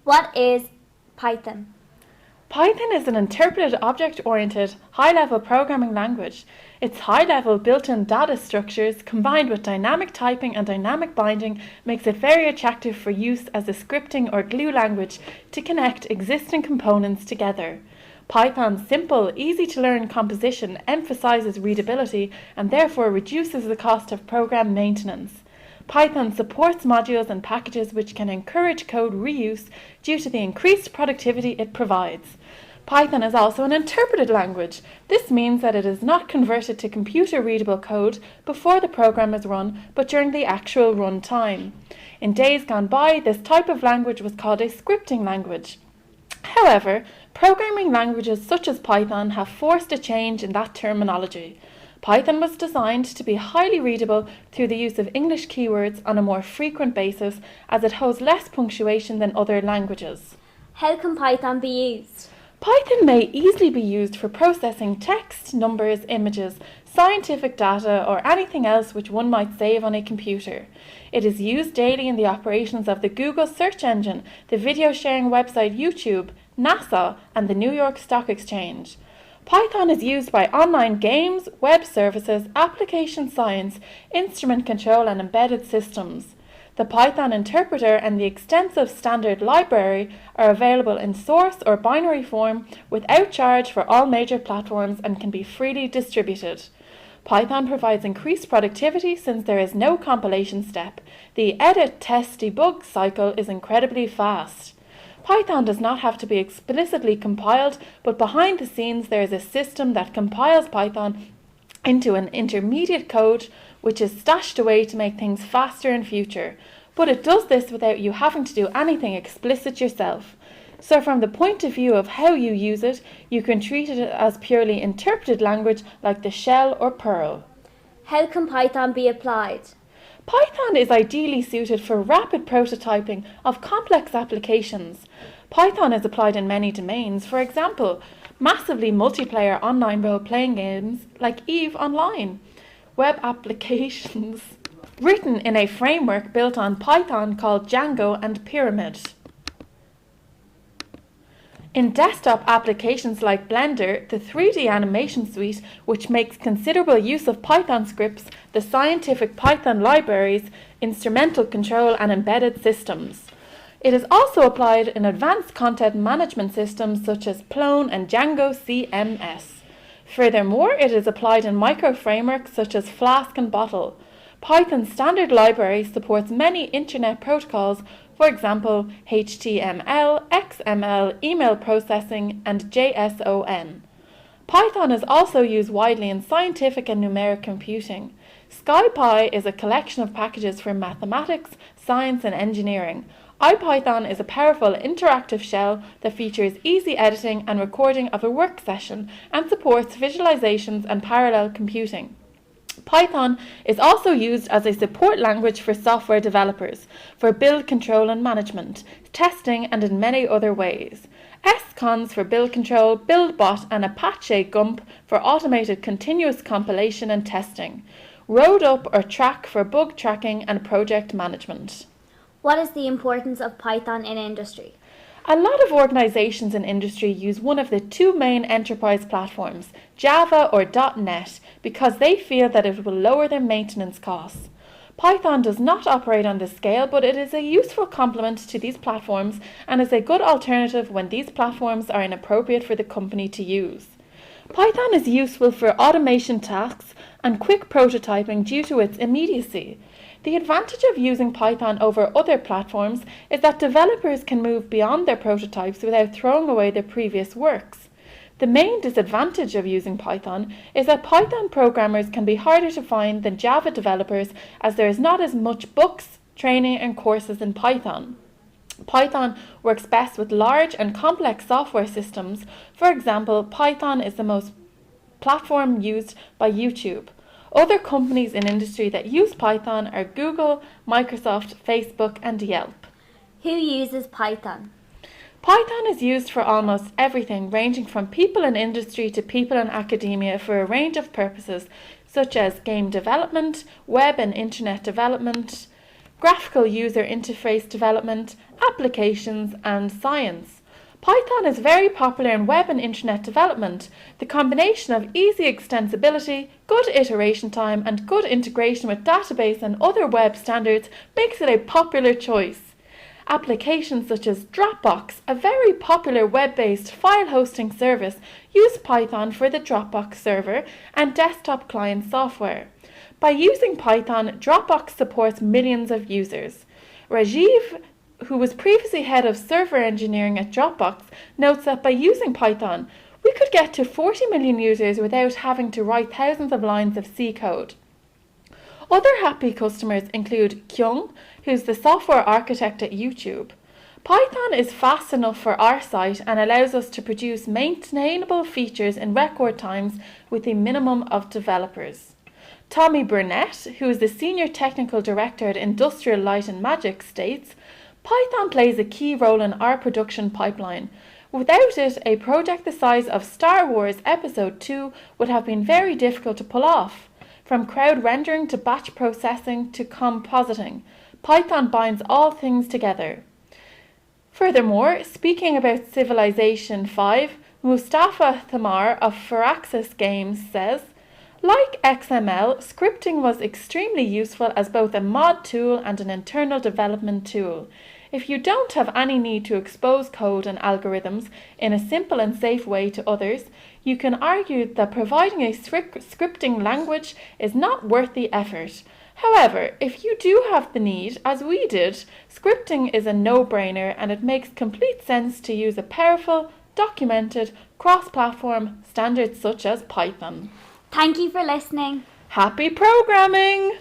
What is Python? Python is an interpreted object-oriented, high-level programming language. Its high-level built-in data structures combined with dynamic typing and dynamic binding makes it very attractive for use as a scripting or glue language to connect existing components together. Python's simple, easy-to-learn composition emphasizes readability and therefore reduces the cost of program maintenance. Python supports modules and packages which can encourage code reuse due to the increased productivity it provides. Python is also an interpreted language. This means that it is not converted to computer-readable code before the program is run, but during the actual run time. In days gone by, this type of language was called a scripting language. However, programming languages such as Python have forced a change in that terminology. Python was designed to be highly readable through the use of English keywords on a more frequent basis, as it holds less punctuation than other languages. How can Python be used? Python may easily be used for processing text, numbers, images, scientific data, or anything else which one might save on a computer. It is used daily in the operations of the Google search engine, the video sharing website YouTube, NASA, and the New York Stock Exchange. Python is used by online games, web services, application science, instrument control, and embedded systems. The Python interpreter and the extensive standard library are available in source or binary form without charge for all major platforms and can be freely distributed. Python provides increased productivity since there is no compilation step. The edit, test, debug cycle is incredibly fast. Python does not have to be explicitly compiled, but behind the scenes there is a system that compiles Python into an intermediate code which is stashed away to make things faster in future. But it does this without you having to do anything explicit yourself. So from the point of view of how you use it, you can treat it as purely interpreted language like the shell or Perl. How can Python be applied? Python is ideally suited for rapid prototyping of complex applications. Python is applied in many domains, for example, massively multiplayer online role-playing games like EVE Online, web applications written in a framework built on Python called Django and Pyramid. In desktop applications like Blender, the 3D animation suite, which makes considerable use of Python scripts, the scientific Python libraries, instrumental control, and embedded systems. It is also applied in advanced content management systems such as Plone and Django CMS. Furthermore, it is applied in micro-frameworks such as Flask and Bottle. Python's standard library supports many internet protocols, for example, HTML, XML, email processing, and JSON. Python is also used widely in scientific and numeric computing. SciPy is a collection of packages for mathematics, science, and engineering. IPython is a powerful interactive shell that features easy editing and recording of a work session and supports visualizations and parallel computing. Python is also used as a support language for software developers, for build control and management, testing, and in many other ways. SCONs for build control, BuildBot, and Apache Gump for automated continuous compilation and testing. RoadUp or Track for bug tracking and project management. What is the importance of Python in industry? A lot of organizations in industry use one of the two main enterprise platforms, Java or .NET, because they feel that it will lower their maintenance costs. Python does not operate on this scale, but it is a useful complement to these platforms and is a good alternative when these platforms are inappropriate for the company to use. Python is useful for automation tasks and quick prototyping due to its immediacy. The advantage of using Python over other platforms is that developers can move beyond their prototypes without throwing away their previous works. The main disadvantage of using Python is that Python programmers can be harder to find than Java developers, as there is not as much books, training, and courses in Python. Python works best with large and complex software systems. For example, Python is the most platform used by YouTube. Other companies in industry that use Python are Google, Microsoft, Facebook, and Yelp. Who uses Python? Python is used for almost everything, ranging from people in industry to people in academia for a range of purposes, such as game development, web and internet development, graphical user interface development, applications, and science. Python is very popular in web and internet development. The combination of easy extensibility, good iteration time, and good integration with database and other web standards makes it a popular choice. Applications such as Dropbox, a very popular web-based file hosting service, use Python for the Dropbox server and desktop client software. By using Python, Dropbox supports millions of users. Rajiv, who was previously head of server engineering at Dropbox, notes that by using Python, we could get to 40 million users without having to write thousands of lines of C code. Other happy customers include Kyung, who's the software architect at YouTube. Python is fast enough for our site and allows us to produce maintainable features in record times with a minimum of developers. Tommy Burnett, who is the Senior Technical Director at Industrial Light and Magic, states, Python plays a key role in our production pipeline. Without it, a project the size of Star Wars Episode 2 would have been very difficult to pull off. From crowd rendering to batch processing to compositing, Python binds all things together. Furthermore, speaking about Civilization 5, Mustafa Thamar of Firaxis Games says, like XML, scripting was extremely useful as both a mod tool and an internal development tool. If you don't have any need to expose code and algorithms in a simple and safe way to others, you can argue that providing a scripting language is not worth the effort. However, if you do have the need, as we did, scripting is a no-brainer and it makes complete sense to use a powerful, documented, cross-platform standard such as Python. Thank you for listening. Happy programming!